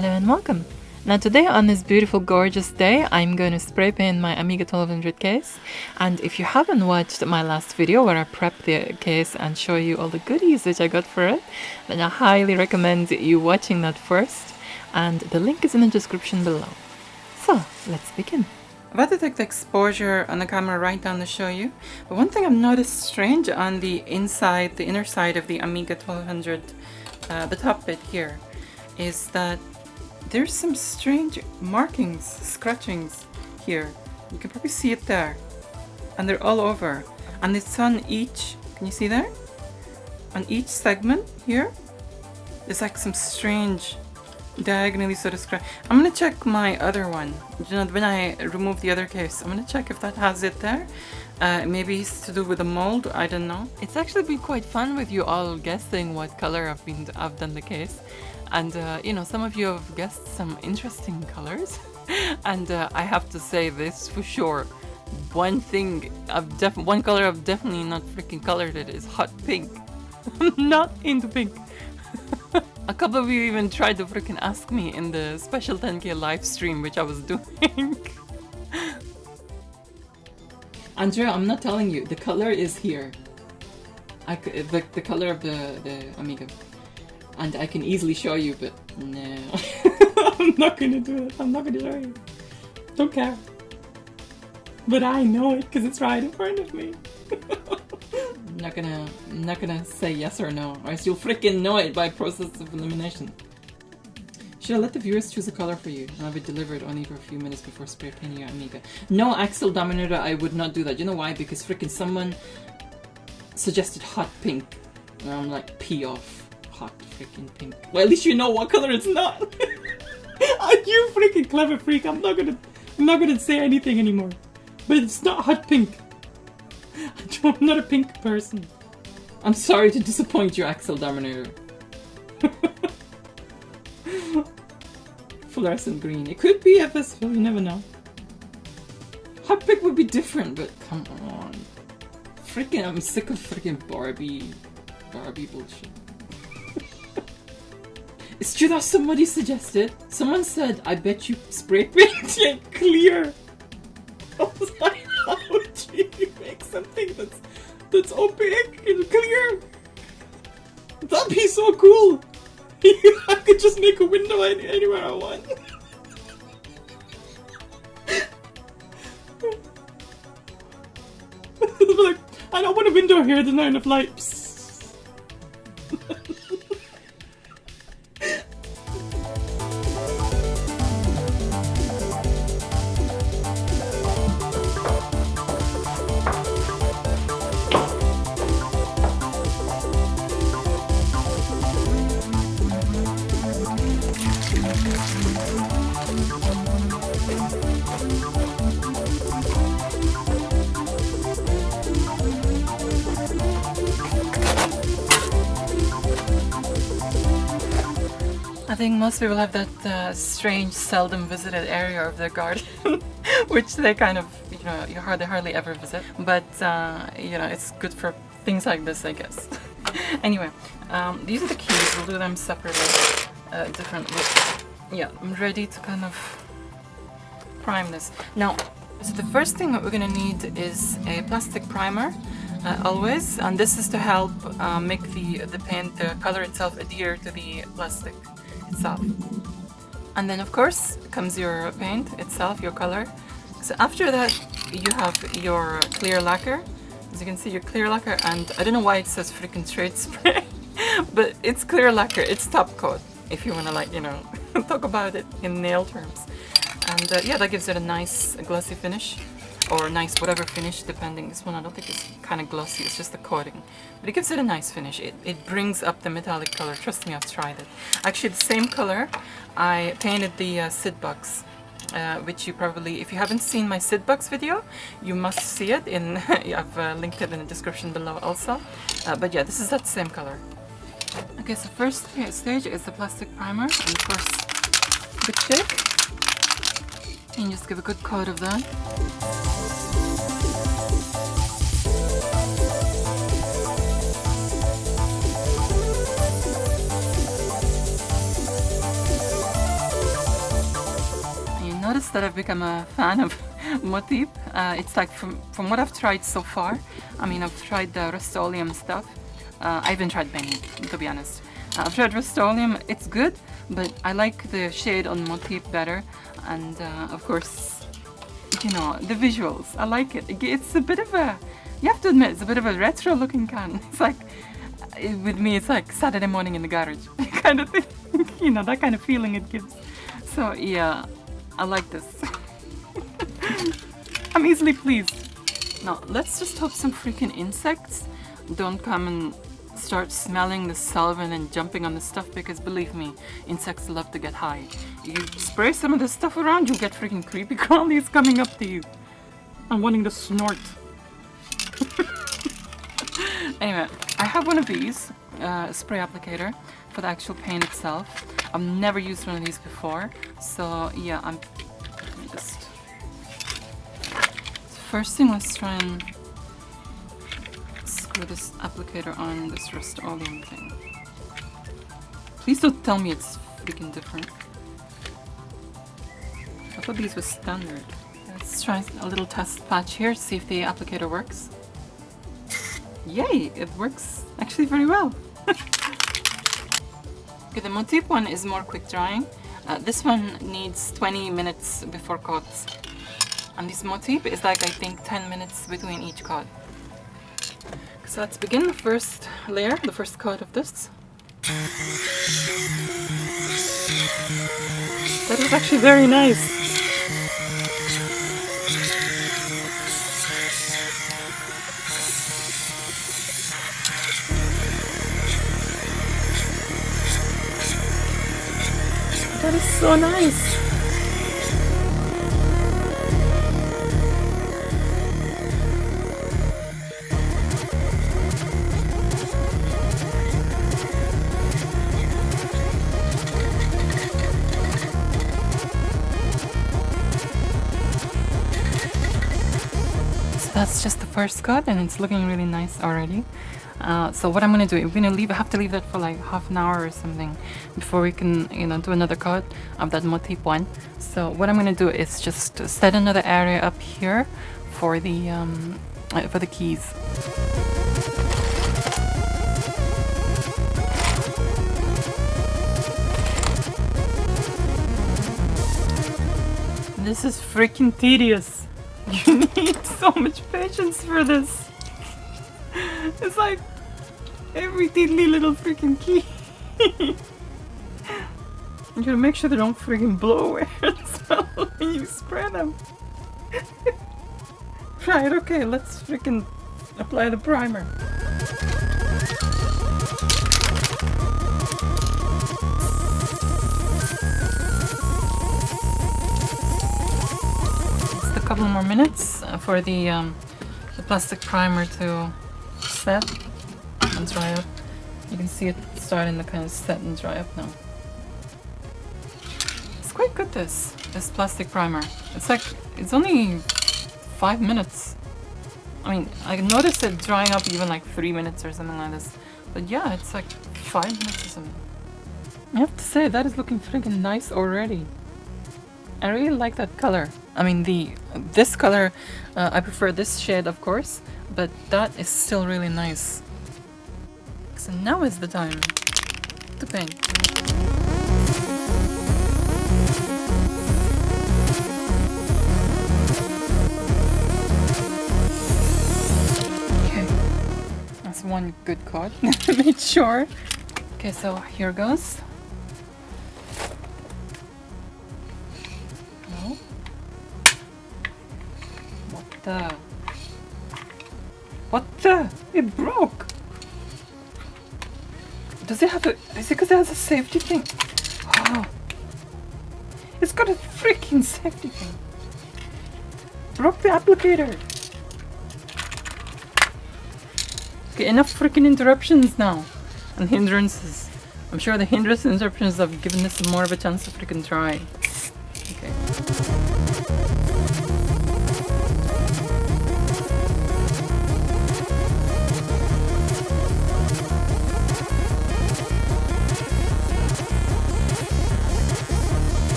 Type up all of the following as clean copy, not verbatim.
Hello and welcome! Now today on this beautiful gorgeous day I'm going to spray paint my Amiga 1200 case, and if you haven't watched my last video where I prepped the case and show you all the goodies which I got for it, then I highly recommend you watching that first, and the link is in the description below. So let's begin. I've had to take the exposure on the camera right down to show you, but one thing I've noticed strange on the inside, the inner side of the Amiga 1200, the top bit here, is that there's some strange markings, scratchings here. You can probably see it there. And they're all over. And it's on each, can you see there? On each segment here, there's like some strange diagonally sort of scratch. I'm gonna check my other one. You know, when I remove the other case, I'm gonna check if that has it there. Maybe it's to do with the mold, I don't know. It's actually been quite fun with you all guessing what color I've done the case. And you know, some of you have guessed some interesting colors, and I have to say this for sure. One color I've definitely not freaking colored it is hot pink. I'm not into pink. A couple of you even tried to freaking ask me in the special 10K live stream which I was doing. Andrea, I'm not telling you. The color is here. The color of the Amiga. And I can easily show you, but no. I'm not gonna do it. I'm not gonna show you. Don't care. But I know it because it's right in front of me. I'm not gonna say yes or no, or else you'll freaking know it by process of elimination. Should I let the viewers choose a color for you and have it delivered only for a few minutes before spray painting your Amiga? No, Axel Dominator, I would not do that. You know why? Because freaking someone suggested hot pink, and I'm like, pee off. Hot freaking pink. Well, at least you know what color it's not. You freaking clever freak. I'm not gonna say anything anymore. But it's not hot pink. I'm not a pink person. I'm sorry to disappoint you, Axel Dominator. Fluorescent green. It could be FS, you never know. Hot pink would be different, but come on. Freaking, I'm sick of freaking Barbie bullshit. It's true that somebody suggested. Someone said, I bet you spray paint it clear. I was like, how would you make something that's opaque and clear? That'd be so cool. I could just make a window anywhere I want. Like, I don't want a window here, there's not enough light. I think most people have that strange, seldom visited area of their garden, which they kind of, you know, they hardly ever visit. But you know, it's good for things like this, I guess. Anyway, these are the keys. We'll do them separately, different. Yeah, I'm ready to kind of prime this now. So the first thing that we're gonna need is a plastic primer. Always, and this is to help make the paint, the color itself, adhere to the plastic itself. And then of course comes your paint itself, your color. So after that you have your clear lacquer. As you can see, your clear lacquer, and I don't know why it says freaking trade spray, but it's clear lacquer, it's top coat, if you want to, like, you know, talk about it in nail terms. And yeah, that gives it a nice glossy finish, or nice whatever finish, depending. This one I don't think it's kind of glossy, it's just the coating, but it gives it a nice finish. It brings up the metallic color. Trust me, I've tried it. Actually, the same color I painted the Sid box, which you probably, if you haven't seen my Sid box video, you must see it in I've linked it in the description below also. But yeah, this is that same color. Okay, so first stage is the plastic primer, and of course the shake. And just give a good coat of that. noticed that I've become a fan of Motif. It's like from what I've tried so far. I mean, I've tried the Rust-Oleum stuff. I haven't tried many, to be honest. I've tried Rust-Oleum, it's good, but I like the shade on Motif better. And of course, you know, the visuals, I like it. It's a bit of a, you have to admit, it's a bit of a retro looking can. It's like, with me, it's like Saturday morning in the garage kind of thing. You know, that kind of feeling it gives. So yeah, I like this. I'm easily pleased. Now, let's just hope some freaking insects don't come and start smelling the solvent and jumping on the stuff, because believe me, insects love to get high. You spray some of this stuff around, you'll get freaking creepy crawlies coming up to you and wanting to snort. Anyway, I have one of these, spray applicator for the actual paint itself. I've never used one of these before, so yeah, let me just... First thing, let's try and screw this applicator on this Rust-Oleum thing. Please don't tell me it's freaking different. I thought these were standard. Let's try a little test patch here, see if the applicator works. Yay! It works actually very well. Okay, the Motif one is more quick drying. This one needs 20 minutes before coats. And this Motif is like, I think, 10 minutes between each coat. So let's begin the first layer, the first coat of this. That is actually very nice. That is so nice. That's just the first coat, and it's looking really nice already. So what I'm gonna do, we're gonna have to leave that for like half an hour or something before we can, you know, do another coat of that Motif one. So what I'm gonna do is just set another area up here for the keys. This is freaking tedious. You need so much patience for this. It's like every tiddly little freaking key. You gotta make sure they don't freaking blow away as well when you spray them. Right, okay, let's freaking apply the primer. Couple more minutes for the plastic primer to set and dry up. You can see it starting to kind of set and dry up now. It's quite good, this plastic primer. It's like, it's only 5 minutes. I mean, I noticed it drying up even like 3 minutes or something like this. But yeah, it's like 5 minutes or something. I have to say, that is looking freaking nice already. I really like that color. I mean, this color, I prefer this shade, of course, but that is still really nice. So now is the time to paint. Okay, that's one good coat. Made sure. Okay, so here goes. What the? It broke! Does it have a... Is it because it has a safety thing? Oh. It's got a freaking safety thing. Broke the applicator. Okay, enough freaking interruptions now. And hindrances. I'm sure the hindrance interruptions have given this more of a chance to freaking dry. Okay.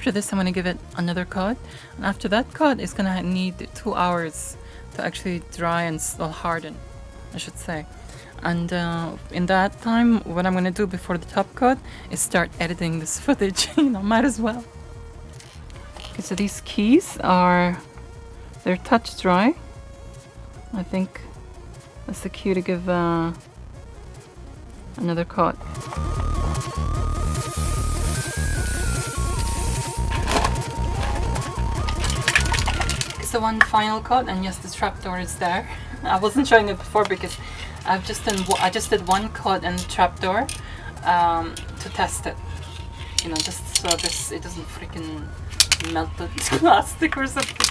after this, I'm gonna give it another coat, and after that coat, it's gonna need 2 hours to actually dry and harden, I should say. And in that time, what I'm gonna do before the top coat is start editing this footage. Might as well. Okay, so these keys they're touch dry. I think that's the cue to give another coat. So one final coat, and yes, the trapdoor is there. I wasn't showing it before because I just did one coat and trapdoor to test it. Just so it doesn't freaking melt the plastic or something.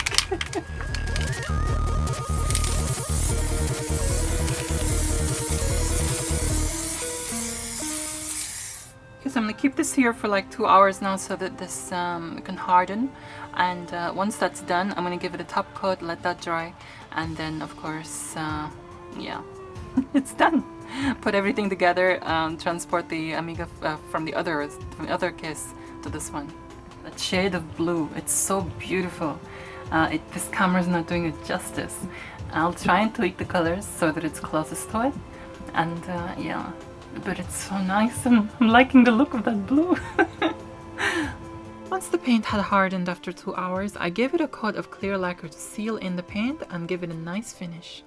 So I'm gonna keep this here for like 2 hours now so that this can harden, and once that's done, I'm gonna give it a top coat, let that dry, and then of course yeah, it's done. Put everything together, transport the Amiga from the other case to this one. That shade of blue, it's so beautiful. This camera's not doing it justice. I'll try and tweak the colors so that it's closest to it, and yeah. But it's so nice, and I'm liking the look of that blue. Once the paint had hardened after 2 hours, I gave it a coat of clear lacquer to seal in the paint and give it a nice finish.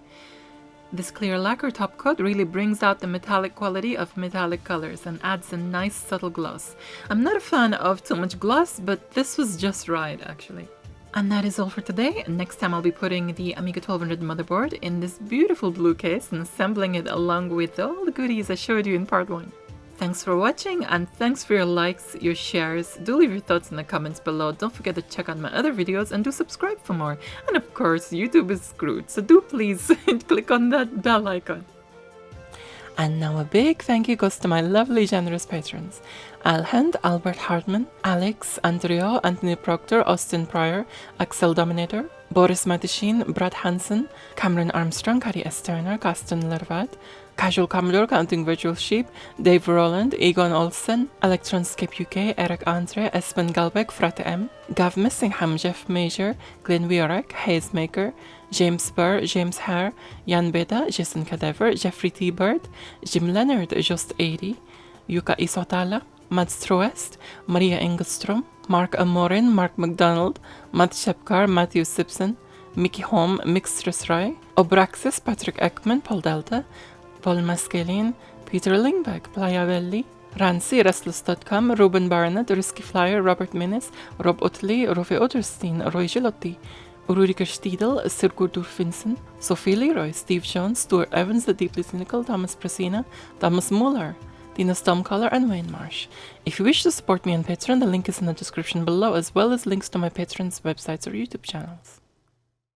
This clear lacquer top coat really brings out the metallic quality of metallic colors and adds a nice subtle gloss. I'm not a fan of too much gloss, but this was just right actually. And that is all for today. Next time I'll be putting the Amiga 1200 motherboard in this beautiful blue case and assembling it along with all the goodies I showed you in part 1. Thanks for watching, and thanks for your likes, your shares. Do leave your thoughts in the comments below. Don't forget to check out my other videos and do subscribe for more. And of course, YouTube is screwed, so do please click on that bell icon. And now a big thank you goes to my lovely generous patrons: Alhand, Albert Hartman, Alex, Andrea, Anthony Proctor, Austin Pryor, Axel Dominator, Boris Matishin, Brad Hansen, Cameron Armstrong, Kari S. Turner, Gaston Lervat, Casual Commodore, Counting Virtual Sheep, Dave Roland, Egon Olsen, Electronscape UK, Eric Andre, Espen Galbeck, Frate M, Gav Messingham, Jeff Major, Glenn Wiorek, Hazemaker, James Burr, James Hare, Jan Beda, Jason Cadaver, Jeffrey T. Bird, Jim Leonard, Just 80, Yuka Isotala, Mads Troest, Maria Engelstrom, Mark Amorin, Mark McDonald, Matt Shepkar, Matthew Simpson, Mickey Holm, Mixtress Rai, Obraxis, Patrick Ekman, Paul Delta, Paul Maskelin, Peter Lingbeck, Playa Velli, Rancy, Restless.com, Ruben Barnett, Risky Flyer, Robert Minnis, Rob Utley, Rofe Otterstein, Roy Gilotti, Ulrike Stiedel, Sirgur Finsen, Sophie Leroy, Steve Jones, Stuart Evans, The Deeply Cynical, Thomas Presina, Thomas Muller, Dina Stormcaller, and Wayne Marsh. If you wish to support me on Patreon, the link is in the description below, as well as links to my patrons' websites or YouTube channels.